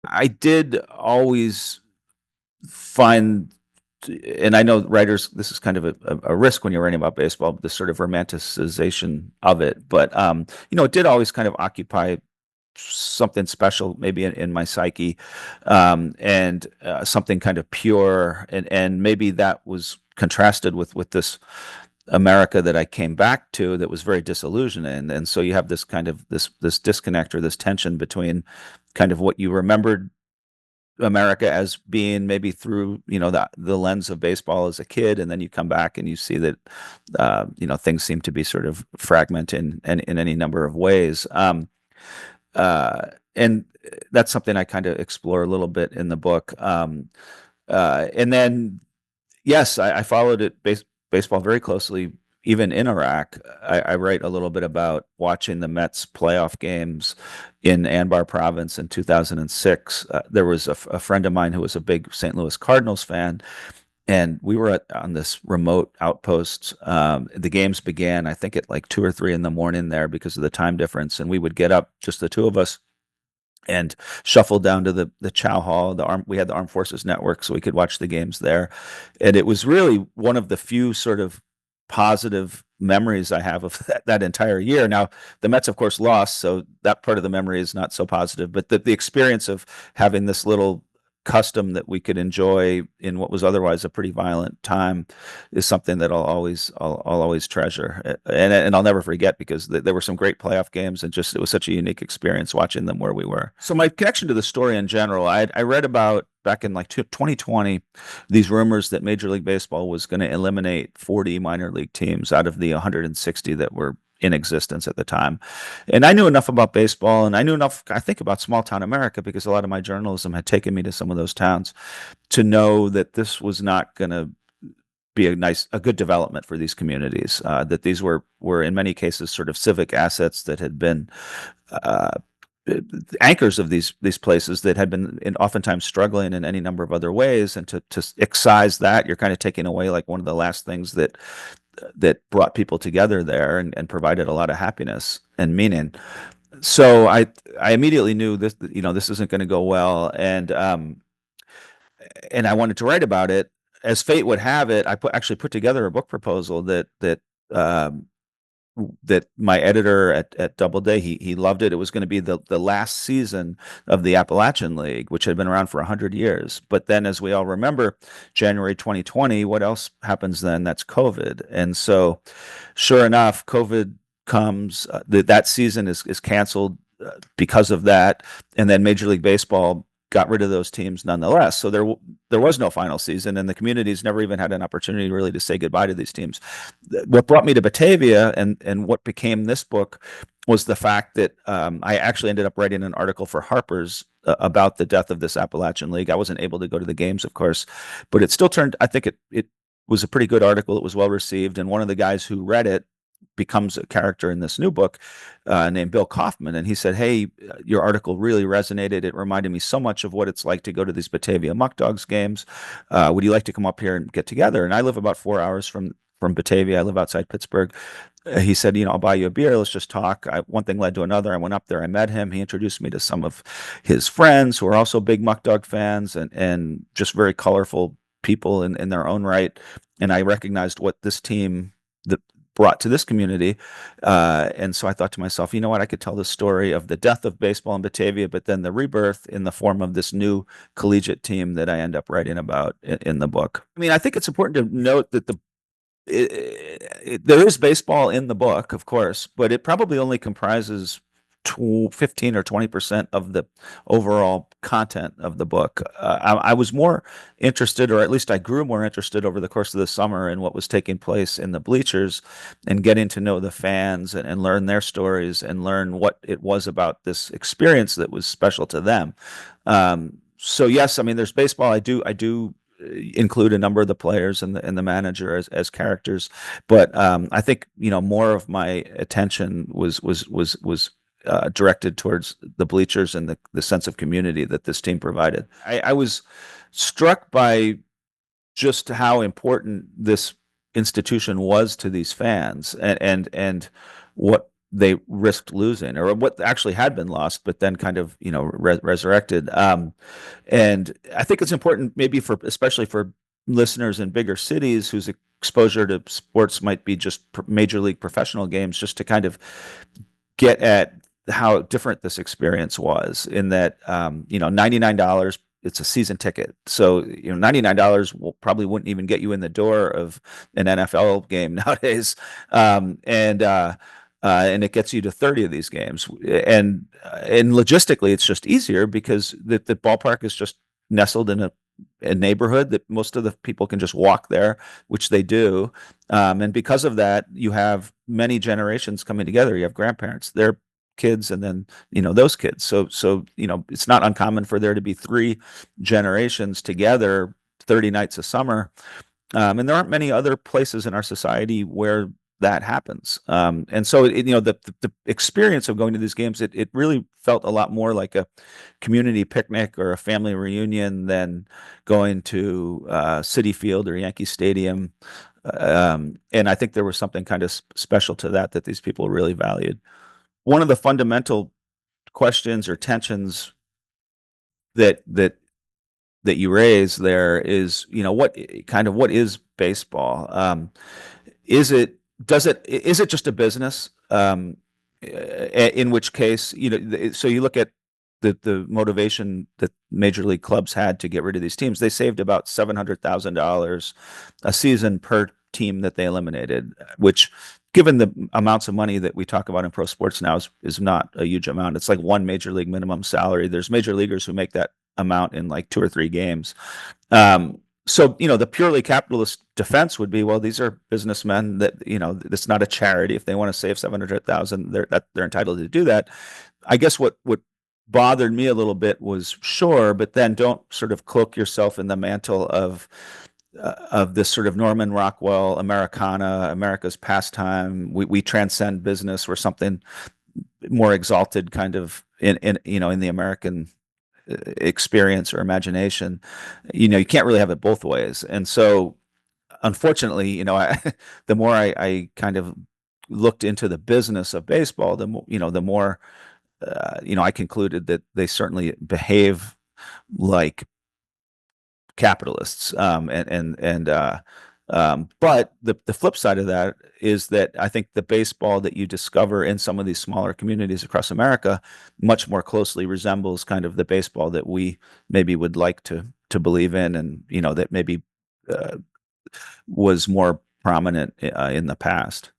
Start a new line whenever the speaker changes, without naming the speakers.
I did always find, and I know writers, this is kind of a risk when you're writing about baseball, this sort of romanticization of it. But it did always kind of occupy something special, maybe in my psyche, and something kind of pure, and maybe that was contrasted with this America that I came back to that was very disillusioning. And so you have this kind of this disconnect or this tension between kind of what you remembered America as being maybe through the lens of baseball as a kid, and then you come back and you see that things seem to be sort of fragmented in any number of ways. And that's something I kind of explore a little bit in the book. And then yes, I followed baseball very closely, even in Iraq. I write a little bit about watching the Mets playoff games in Anbar province in 2006. There was a friend of mine who was a big St. Louis Cardinals fan, and we were on this remote outpost. The games began, I think, at like 2 or 3 in the morning there because of the time difference, and we would get up, just the two of us, and shuffled down to the Chow Hall. We had the Armed Forces Network, so we could watch the games there. And it was really one of the few sort of positive memories I have of that entire year. Now, the Mets, of course, lost, so that part of the memory is not so positive. But the experience of having this little custom that we could enjoy in what was otherwise a pretty violent time is something that I'll always treasure, and I'll never forget, because there were some great playoff games, and just it was such a unique experience watching them where we were. So my connection to the story in general, I read about back in like 2020 these rumors that Major League Baseball was going to eliminate 40 minor league teams out of the 160 that were in existence at the time. And I knew enough about baseball, and I knew enough, I think, about small town America, because a lot of my journalism had taken me to some of those towns, to know that this was not going to be a good development for these communities. That these were in many cases sort of civic assets that had been uh, anchors of these places that had been oftentimes struggling in any number of other ways. And to excise that, you're kind of taking away like one of the last things that brought people together there, and provided a lot of happiness and meaning. So I immediately knew this isn't going to go well, and I wanted to write about it. As fate would have it, I actually put together a book proposal um, that my editor at Doubleday, he loved it. It was going to be the last season of the Appalachian League, which had been around for 100 years. But then, as we all remember, January 2020, what else happens then? That's COVID. And so, sure enough, COVID comes. That season is canceled because of that, and then Major League Baseball got rid of those teams nonetheless. So there was no final season, and the communities never even had an opportunity really to say goodbye to these teams. What brought me to Batavia, and what became this book, was the fact that I actually ended up writing an article for Harper's about the death of this Appalachian League. I wasn't able to go to the games, of course, but it still turned. I think it was a pretty good article. It was well received, and one of the guys who read it becomes a character in this new book, named Bill Kaufman. And he said, "Hey, your article really resonated. It reminded me so much of what it's like to go to these Batavia Muck Dogs games. Would you like to come up here and get together?" And I live about 4 hours from Batavia. I live outside Pittsburgh. He said, "I'll buy you a beer. Let's just talk." One thing led to another. I went up there. I met him. He introduced me to some of his friends who are also big Muck Dog fans, and just very colorful people in their own right. And I recognized what this team that brought to this community. And so I thought to myself, you know what? I could tell the story of the death of baseball in Batavia, but then the rebirth in the form of this new collegiate team that I end up writing about in the book. I mean, I think it's important to note that there is baseball in the book, of course, but it probably only comprises 15 or 20% of the overall content of the book. I was more interested, or at least I grew more interested over the course of the summer, in what was taking place in the bleachers, and getting to know the fans, and learn their stories, and learn what it was about this experience that was special to them. So yes, I mean, there's baseball. I do include a number of the players and the manager as characters, but I think more of my attention was directed towards the bleachers and the sense of community that this team provided. I was struck by just how important this institution was to these fans, and what they risked losing, or what actually had been lost, but then kind of resurrected. And I think it's important, maybe for especially for listeners in bigger cities whose exposure to sports might be just major league professional games, just to kind of get at how different this experience was. In that, $99, it's a season ticket. So, $99 probably wouldn't even get you in the door of an NFL game nowadays. And it gets you to 30 of these games. And logistically, it's just easier because the ballpark is just nestled in a neighborhood that most of the people can just walk there, which they do. And because of that, you have many generations coming together. You have grandparents, their kids, and then those kids. So it's not uncommon for there to be three generations together 30 nights a summer. And there aren't many other places in our society where that happens. And so the experience of going to these games, it really felt a lot more like a community picnic or a family reunion than going to Citi Field or Yankee Stadium. And I think there was something kind of special to that these people really valued. One of the fundamental questions or tensions that that that you raise there is, what is baseball? Is it is it just a business? In which case, so you look at the motivation that major league clubs had to get rid of these teams. They saved about $700,000 a season per team that they eliminated, which, given the amounts of money that we talk about in pro sports now, is not a huge amount. It's like one major league minimum salary. There's major leaguers who make that amount in like 2 or 3 games. So, the purely capitalist defense would be, well, these are businessmen that, it's not a charity. If they want to save 700,000, they're entitled to do that. I guess what bothered me a little bit was, sure, but then don't sort of cloak yourself in the mantle of this sort of Norman Rockwell Americana, America's pastime. We transcend business. We're something more exalted, kind of in the American experience or imagination. You can't really have it both ways. And so, unfortunately, the more I kind of looked into the business of baseball, the more I concluded that they certainly behave like capitalists. But the flip side of that is that I think the baseball that you discover in some of these smaller communities across America much more closely resembles kind of the baseball that we maybe would like to believe in, and that maybe was more prominent in the past.